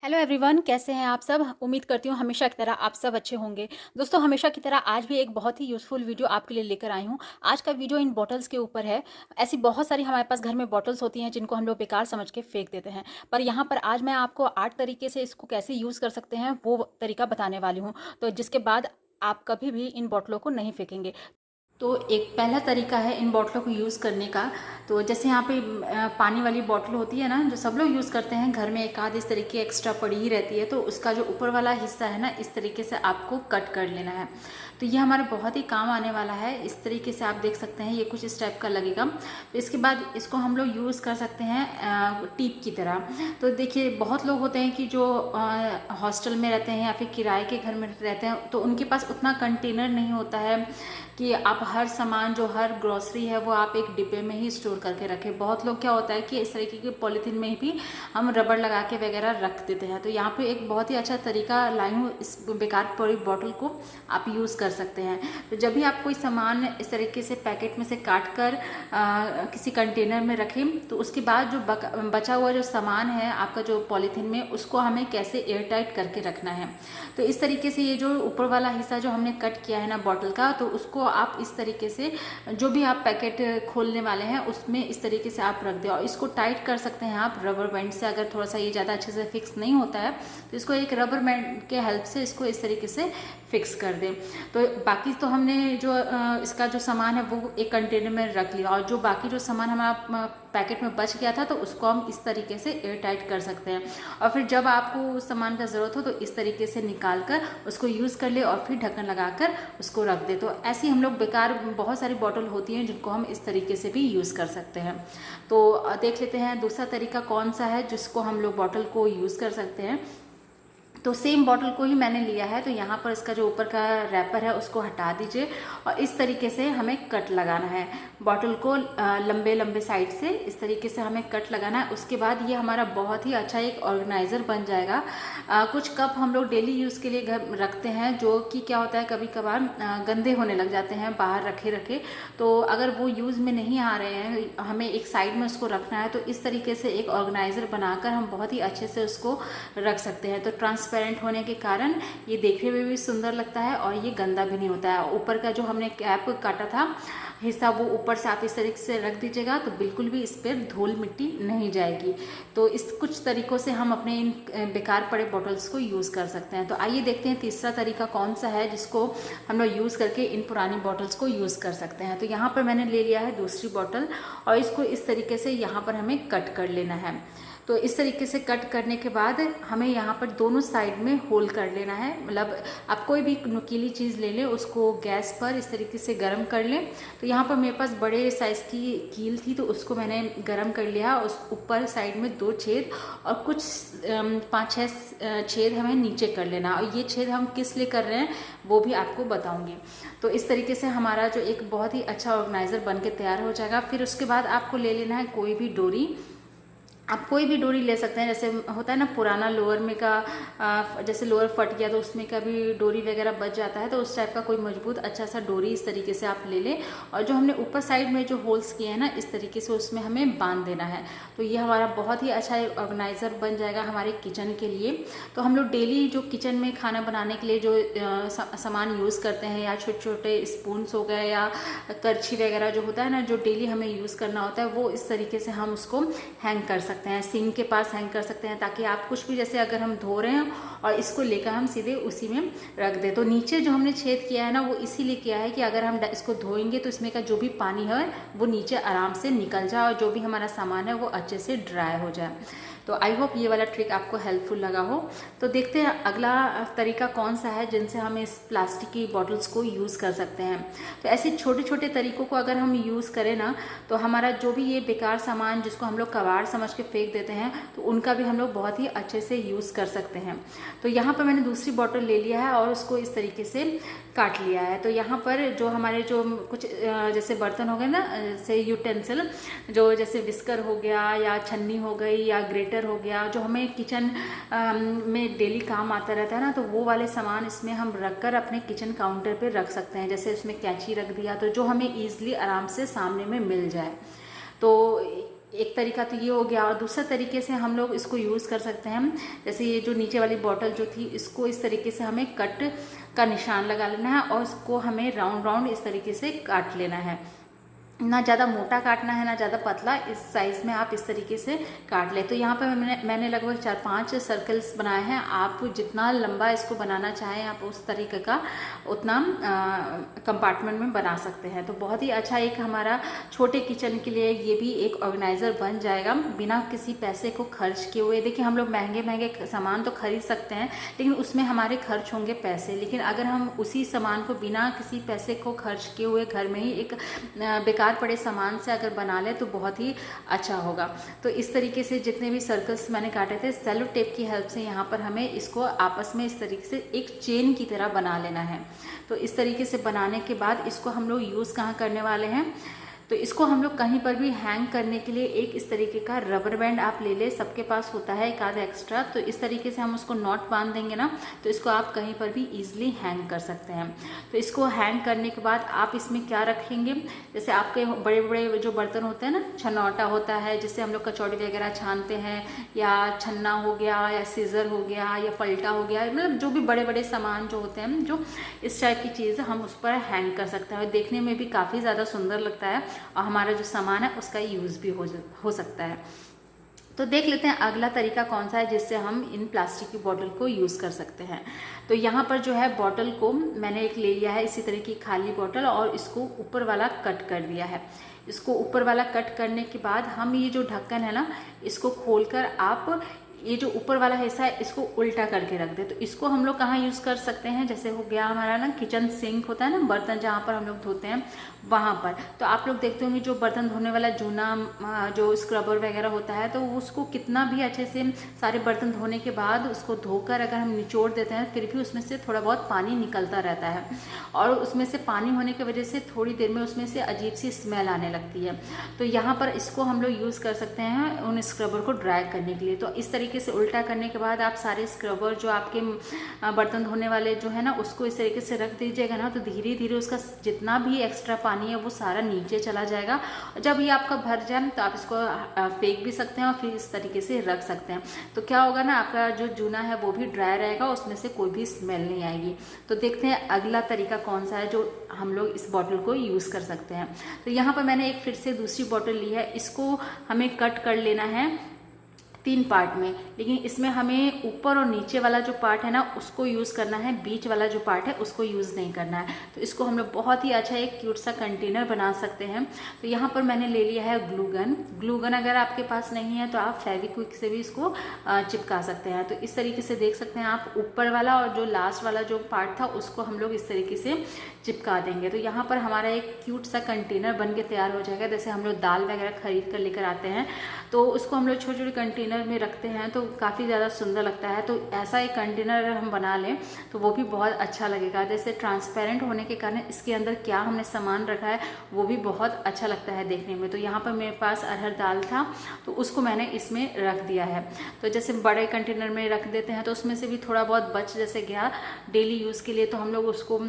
Hello everyone, कैसे हैं आप सब। उम्मीद करती हूँ हमेशा की तरह आप सब अच्छे होंगे। दोस्तों, हमेशा की तरह आज भी एक बहुत ही यूज़फुल वीडियो आपके लिए लेकर आई हूँ। आज का वीडियो इन बॉटल्स के ऊपर है। ऐसी बहुत सारी हमारे पास घर में बॉटल्स होती हैं जिनको हम लोग बेकार समझ के फेंक देते हैं, पर यहाँ पर आज मैं आपको 8 तरीके से इसको कैसे यूज़ कर सकते हैं वो तरीका बताने वाली हूँ, तो जिसके बाद आप कभी भी इन बॉटलों को नहीं फेंकेंगे। तो एक पहला तरीका है इन बॉटलों को यूज़ करने का। तो जैसे यहाँ पे पानी वाली बॉटल होती है ना, जो सब लोग यूज़ करते हैं, घर में एक आध इस तरीके एक्स्ट्रा पड़ी ही रहती है, तो उसका जो ऊपर वाला हिस्सा है ना, इस तरीके से आपको कट कर लेना है। तो ये हमारे बहुत ही काम आने वाला है। इस तरीके से आप देख सकते हैं, ये कुछ इस टाइप का लगेगा। तो इसके बाद इसको हम लोग यूज़ कर सकते हैं टीप की तरह। तो देखिए, बहुत लोग होते हैं कि जो हॉस्टल में रहते हैं या फिर किराए के घर में रहते हैं, तो उनके पास उतना कंटेनर नहीं होता है कि आप हर सामान, जो हर ग्रोसरी है, वो आप एक डिब्बे में ही स्टोर करके रखें। बहुत लोग क्या होता है कि इस तरीके के पॉलीथीन में भी हम रबड़ लगा के वगैरह रख देते हैं। तो यहाँ पे एक बहुत ही अच्छा तरीका लाई हूँ, इस बेकार पड़ी बॉटल को आप यूज़ कर सकते हैं। तो जब भी आप कोई सामान इस तरीके से पैकेट में से काट कर किसी कंटेनर में रखें, तो उसके बाद जो बचा हुआ जो सामान है आपका, जो पॉलीथीन में, उसको हमें कैसे एयर टाइट करके रखना है। तो इस तरीके से ये जो ऊपर वाला हिस्सा जो हमने कट किया है ना बॉटल का, तो उसको आप इस तरीके से जो भी आप पैकेट खोलने वाले हैं उसमें इस तरीके से आप रख दें, और इसको टाइट कर सकते हैं आप रबर बैंड से। अगर थोड़ा सा ये ज़्यादा अच्छे से फिक्स नहीं होता है तो इसको एक रबर बैंड के हेल्प से इसको इस तरीके से फिक्स कर दें। तो बाकी तो हमने जो इसका जो सामान है वो एक कंटेनर में रख लिया, और जो बाकी जो सामान हमारा पैकेट में बच गया था, तो उसको हम इस तरीके से एयर टाइट कर सकते हैं। और फिर जब आपको उस सामान का ज़रूरत हो तो इस तरीके से निकाल कर उसको यूज़ कर ले, और फिर ढक्कन लगाकर उसको रख दे। तो ऐसी हम लोग बेकार बहुत सारी बॉटल होती हैं जिनको हम इस तरीके से भी यूज़ कर सकते हैं। तो देख लेते हैं दूसरा तरीका कौन सा है जिसको हम लोग बॉटल को यूज़ कर सकते हैं। तो सेम बॉटल को ही मैंने लिया है। तो यहाँ पर इसका जो ऊपर का रैपर है उसको हटा दीजिए, और इस तरीके से हमें कट लगाना है बॉटल को। लंबे लंबे साइड से इस तरीके से हमें कट लगाना है। उसके बाद ये हमारा बहुत ही अच्छा एक ऑर्गेनाइज़र बन जाएगा। कुछ कप हम लोग डेली यूज़ के लिए घर रखते हैं, जो कि क्या होता है, कभी कभार गंदे होने लग जाते हैं बाहर रखे रखे। तो अगर वो यूज़ में नहीं आ रहे हैं, हमें एक साइड में उसको रखना है, तो इस तरीके से एक ऑर्गेनाइज़र बनाकर हम बहुत ही अच्छे से उसको रख सकते हैं। तो ट्रांसपेरेंट होने के कारण ये देखने में भी सुंदर लगता है, और ये गंदा भी नहीं होता है। ऊपर का जो हमने कैप काटा था हिस्सा, वो ऊपर से आप इस तरीके से रख दीजिएगा, तो बिल्कुल भी इस पर धूल मिट्टी नहीं जाएगी। तो इस कुछ तरीकों से हम अपने इन बेकार पड़े बॉटल्स को यूज़ कर सकते हैं। तो आइए देखते हैं तीसरा तरीका कौन सा है जिसको हम लोग यूज़ करके इन पुरानी बॉटल्स को यूज़ कर सकते हैं। तो यहाँ पर मैंने ले लिया है दूसरी बॉटल, और इसको इस तरीके से यहाँ पर हमें कट कर लेना है। तो इस तरीके से कट करने के बाद हमें यहाँ पर दोनों साइड में होल कर लेना है। मतलब आप कोई भी नुकीली चीज़ ले लें, उसको गैस पर इस तरीके से गर्म कर लें। तो यहाँ पर मेरे पास बड़े साइज़ की कील थी, तो उसको मैंने गर्म कर लिया। उस ऊपर साइड में 2 छेद और कुछ 5-6 छेद हमें नीचे कर लेना। और ये छेद हम किस लिए कर रहे हैं वो भी आपको बताऊँगी। तो इस तरीके से हमारा जो एक बहुत ही अच्छा ऑर्गेनाइज़र बन के तैयार हो जाएगा। फिर उसके बाद आपको ले लेना है कोई भी डोरी। आप कोई भी डोरी ले सकते हैं। जैसे होता है ना, पुराना लोअर में का जैसे लोअर फट गया तो उसमें का भी डोरी वगैरह बच जाता है, तो उस टाइप का कोई मजबूत अच्छा सा डोरी इस तरीके से आप ले लें। और जो हमने ऊपर साइड में जो होल्स किए हैं ना, इस तरीके से उसमें हमें बांध देना है। तो ये हमारा बहुत ही अच्छा ऑर्गेनाइज़र बन जाएगा हमारे किचन के लिए। तो हम लोग डेली जो किचन में खाना बनाने के लिए जो सामान यूज़ करते हैं, या छोटे छोटे स्पून्स हो गए या करछी वगैरह जो होता है ना, जो डेली हमें यूज़ करना होता है, वो इस तरीके से हम उसको हैंग कर सकते हैं, सिंक के पास हैंग कर सकते हैं, ताकि आप कुछ भी, जैसे अगर हम धो रहे हैं और इसको लेकर हम सीधे उसी में रख दें। तो नीचे जो हमने छेद किया है ना, वो इसीलिए किया है कि अगर हम इसको धोएंगे तो इसमें का जो भी पानी है वो नीचे आराम से निकल जाए, और जो भी हमारा सामान है वो अच्छे से ड्राई हो जाए। तो आई होप ये वाला ट्रिक आपको हेल्पफुल लगा हो। तो देखते हैं अगला तरीका कौन सा है जिनसे हम इस प्लास्टिक की बॉटल्स को यूज़ कर सकते हैं। तो ऐसे छोटे छोटे तरीकों को अगर हम यूज़ करें ना, तो हमारा जो भी ये बेकार सामान जिसको हम लोग कबाड़ समझ के फेंक देते हैं, तो उनका भी हम लोग बहुत ही अच्छे से यूज़ कर सकते हैं। तो यहाँ पर मैंने दूसरी बॉटल ले लिया है और उसको इस तरीके से काट लिया है। तो यहाँ पर जो हमारे जो कुछ जैसे बर्तन हो गए ना, जैसे यूटेंसिल, जो जैसे विस्कर हो गया, या छन्नी हो गई, या ग्रेटर हो गया, जो हमें किचन में डेली काम आता रहता है ना, तो वो वाले सामान इसमें हम रखकर अपने किचन काउंटर पे रख सकते हैं। जैसे इसमें कैंची रख दिया, तो जो हमें ईजिली आराम से सामने में मिल जाए। तो एक तरीका तो ये हो गया। और दूसरा तरीके से हम लोग इसको यूज़ कर सकते हैं, जैसे ये जो नीचे वाली बॉटल जो थी, इसको इस तरीके से हमें कट का निशान लगा लेना है और इसको हमें राउंड राउंड इस तरीके से काट लेना है। ना ज़्यादा मोटा काटना है ना ज़्यादा पतला, इस साइज़ में आप इस तरीके से काट लें। तो यहाँ पे मैंने लगभग 4-5 सर्कल्स बनाए हैं। आप जितना लंबा इसको बनाना चाहें आप उस तरीके का उतना कंपार्टमेंट में बना सकते हैं। तो बहुत ही अच्छा एक हमारा छोटे किचन के लिए ये भी एक ऑर्गेनाइज़र बन जाएगा बिना किसी पैसे को खर्च किए हुए। देखिए हम लोग महंगे महंगे सामान तो खरीद सकते हैं लेकिन उसमें हमारे खर्च होंगे पैसे, लेकिन अगर हम उसी सामान को बिना किसी पैसे को खर्च किए हुए घर में ही एक बेकार पड़े सामान से अगर बना ले तो बहुत ही अच्छा होगा। तो इस तरीके से जितने भी सर्कल्स मैंने काटे थे, सेलो टेप की हेल्प से यहाँ पर हमें इसको आपस में इस तरीके से एक चेन की तरह बना लेना है। तो इस तरीके से बनाने के बाद इसको हम लोग यूज़ कहाँ करने वाले हैं, तो इसको हम लोग कहीं पर भी हैंग करने के लिए एक इस तरीके का रबर बैंड आप ले ले, सबके पास होता है एक आधा एक्स्ट्रा। तो इस तरीके से हम उसको नॉट बांध देंगे ना, तो इसको आप कहीं पर भी इजीली हैंग कर सकते हैं। तो इसको हैंग करने के बाद आप इसमें क्या रखेंगे, जैसे आपके बड़े बड़े जो बर्तन होते हैं ना, छनौटा होता है जिससे हम लोग कचौड़ी वगैरह छानते हैं, या छन्ना हो गया, या सीज़र हो गया, या पलटा हो गया, मतलब जो भी बड़े बड़े सामान जो होते हैं, जो इस टाइप की चीज़ हम उस पर हैंग कर सकते हैं और देखने में भी काफ़ी ज़्यादा सुंदर लगता है और हमारा जो सामान है उसका यूज़ भी हो सकता है। तो देख लेते हैं अगला तरीका कौन सा है जिससे हम इन प्लास्टिक की बोतल को यूज़ कर सकते हैं। तो यहाँ पर जो है बॉटल को मैंने एक ले लिया है इसी तरह की खाली बॉटल और इसको ऊपर वाला कट कर दिया है। इसको ऊपर वाला कट करने के बाद हम ये जो ढक्कन है ना, इसको खोलकर आप ये जो ऊपर वाला हिस्सा है इसको उल्टा करके रख दे। तो इसको हम लोग कहाँ यूज़ कर सकते हैं, जैसे हो गया हमारा ना किचन सिंक होता है ना, बर्तन जहाँ पर हम लोग धोते हैं वहाँ पर। तो आप लोग देखते होंगे जो बर्तन धोने वाला जूना जो स्क्रबर वगैरह होता है, तो उसको कितना भी अच्छे से सारे बर्तन धोने के बाद उसको धोकर अगर हम निचोड़ देते हैं फिर भी उसमें से थोड़ा बहुत पानी निकलता रहता है और उसमें से पानी होने की वजह से थोड़ी देर में उसमें से अजीब सी स्मेल आने लगती है। तो यहाँ पर इसको हम लोग यूज़ कर सकते हैं उन स्क्रबर को ड्राई करने के लिए। तो इस तरीके से उल्टा करने के बाद आप सारे स्क्रबर जो आपके बर्तन धोने वाले जो है ना, उसको इस तरीके से रख दीजिएगा ना, तो धीरे धीरे उसका जितना भी एक्स्ट्रा पानी है वो सारा नीचे चला जाएगा। जब ये आपका भर जाए तो आप इसको फेंक भी सकते हैं और फिर इस तरीके से रख सकते हैं। तो क्या होगा ना, आपका जो जूना है वो भी ड्राई रहेगा, उसमें से कोई भी स्मेल नहीं आएगी। तो देखते हैं अगला तरीका कौन सा है जो हम लोग इस बॉटल को यूज़ कर सकते हैं। तो यहाँ पर मैंने एक फिर से दूसरी बॉटल ली है, इसको हमें कट कर लेना है 3 पार्ट में, लेकिन इसमें हमें ऊपर और नीचे वाला जो पार्ट है ना उसको यूज़ करना है, बीच वाला जो पार्ट है उसको यूज़ नहीं करना है। तो इसको हम लोग बहुत ही अच्छा एक क्यूट सा कंटेनर बना सकते हैं। तो यहाँ पर मैंने ले लिया है ग्लू गन। ग्लू गन अगर आपके पास नहीं है तो आप फेविक्विक से भी इसको चिपका सकते हैं। तो इस तरीके से देख सकते हैं आप, ऊपर वाला और जो लास्ट वाला जो पार्ट था उसको हम लोग इस तरीके से चिपका देंगे। तो यहाँ पर हमारा एक क्यूट सा कंटेनर बन के तैयार हो जाएगा। जैसे हम लोग दाल वगैरह खरीद कर लेकर आते हैं तो उसको हम लोग छोटे छोटे कंटेनर में रखते हैं तो काफ़ी ज़्यादा सुंदर लगता है। तो ऐसा एक कंटेनर अगर हम बना लें तो वो भी बहुत अच्छा लगेगा। जैसे ट्रांसपेरेंट होने के कारण इसके अंदर क्या हमने सामान रखा है वो भी बहुत अच्छा लगता है देखने में। तो यहाँ पर मेरे पास अरहर दाल था तो उसको मैंने इसमें रख दिया है। तो जैसे बड़े कंटेनर में रख देते हैं तो उसमें से भी थोड़ा बहुत बच जैसे गया डेली यूज़ के लिए, तो हम लोग उसको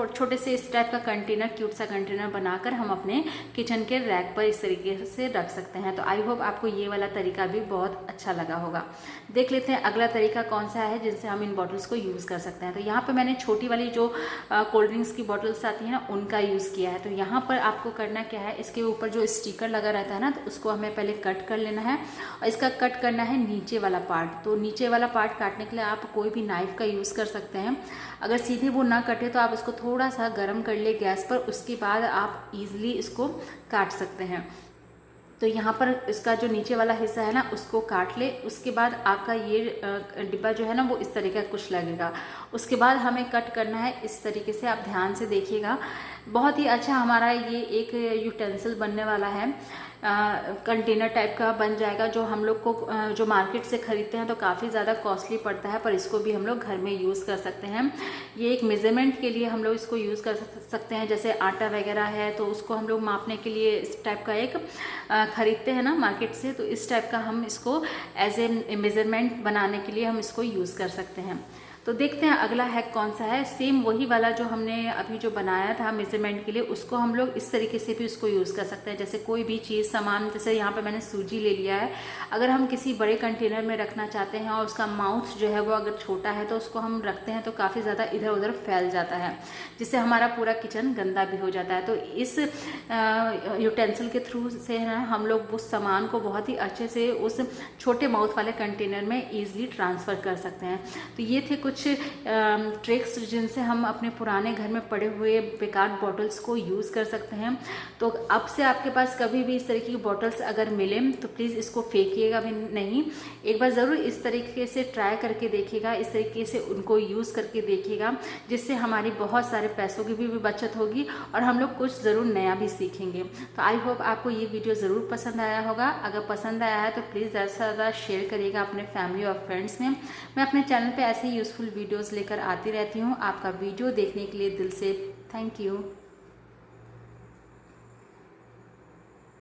छोटे से इस टाइप का कंटेनर, क्यूट सा कंटेनर बनाकर हम अपने किचन के रैक पर इस तरीके से रख सकते हैं। तो आई होप आपको ये वाला तरीका भी बहुत अच्छा लगा होगा। देख लेते हैं अगला तरीका कौन सा है जिनसे हम इन बॉटल्स को यूज़ कर सकते हैं। तो यहाँ पर मैंने छोटी वाली जो कोल्ड ड्रिंक्स की बॉटल्स आती हैं ना उनका यूज़ किया है। तो यहाँ पर आपको करना क्या है, इसके ऊपर जो स्टिकर लगा रहता है ना तो उसको हमें पहले कट कर लेना है और इसका कट करना है नीचे वाला पार्ट। तो नीचे वाला पार्ट काटने के लिए आप कोई भी नाइफ का यूज़ कर सकते हैं। अगर सीधे वो ना कटे तो आप इसको थोड़ा सा गर्म कर ले गैस पर, उसके बाद आप ईजिली इसको काट सकते हैं। तो यहाँ पर इसका जो नीचे वाला हिस्सा है ना उसको काट ले, उसके बाद आपका ये डिब्बा जो है ना वो इस तरीके का कुछ लगेगा। उसके बाद हमें कट करना है इस तरीके से, आप ध्यान से देखिएगा। बहुत ही अच्छा हमारा ये एक यूटेंसिल बनने वाला है, कंटेनर टाइप का बन जाएगा जो हम लोग को जो मार्केट से ख़रीदते हैं तो काफ़ी ज़्यादा कॉस्टली पड़ता है, पर इसको भी हम लोग घर में यूज़ कर सकते हैं। ये एक मेज़रमेंट के लिए हम लोग इसको यूज़ कर सकते हैं। जैसे आटा वगैरह है तो उसको हम लोग मापने के लिए इस टाइप का एक ख़रीदते हैं ना मार्केट से, तो इस टाइप का हम इसको एज ए मेज़रमेंट बनाने के लिए हम इसको यूज़ कर सकते हैं। तो देखते हैं अगला हैक कौन सा है। सेम वही वाला जो हमने अभी जो बनाया था मेजरमेंट के लिए, उसको हम लोग इस तरीके से भी उसको यूज़ कर सकते हैं। जैसे कोई भी चीज़ सामान, जैसे यहाँ पे मैंने सूजी ले लिया है, अगर हम किसी बड़े कंटेनर में रखना चाहते हैं और उसका माउथ जो है वो अगर छोटा है तो उसको हम रखते हैं तो काफ़ी ज़्यादा इधर उधर फैल जाता है, जिससे हमारा पूरा किचन गंदा भी हो जाता है। तो इस यूटेंसिल के थ्रू से है हम लोग उस सामान को बहुत ही अच्छे से उस छोटे माउथ वाले कंटेनर में ईजिली ट्रांसफ़र कर सकते हैं। तो ये थे कुछ ट्रिक्स जिनसे हम अपने पुराने घर में पड़े हुए बेकार बॉटल्स को यूज़ कर सकते हैं। तो अब से आपके पास कभी भी इस तरीके की बॉटल्स अगर मिले तो प्लीज़ इसको फेंकिएगा भी नहीं, एक बार ज़रूर इस तरीके से ट्राई करके देखिएगा, इस तरीके से उनको यूज़ करके देखिएगा, जिससे हमारी बहुत सारे पैसों की भी बचत होगी और हम लोग कुछ ज़रूर नया भी सीखेंगे। तो आई होप आपको ये वीडियो ज़रूर पसंद आया होगा। अगर पसंद आया है तो प्लीज़ ज़्यादा से ज़्यादा शेयर करिएगा अपने फैमिली और फ्रेंड्स में। मैं अपने चैनल पे ऐसे ही यूज़फुल वीडियोज़ लेकर आती रहती हूँ। आपका वीडियो देखने के लिए दिल से थैंक यू।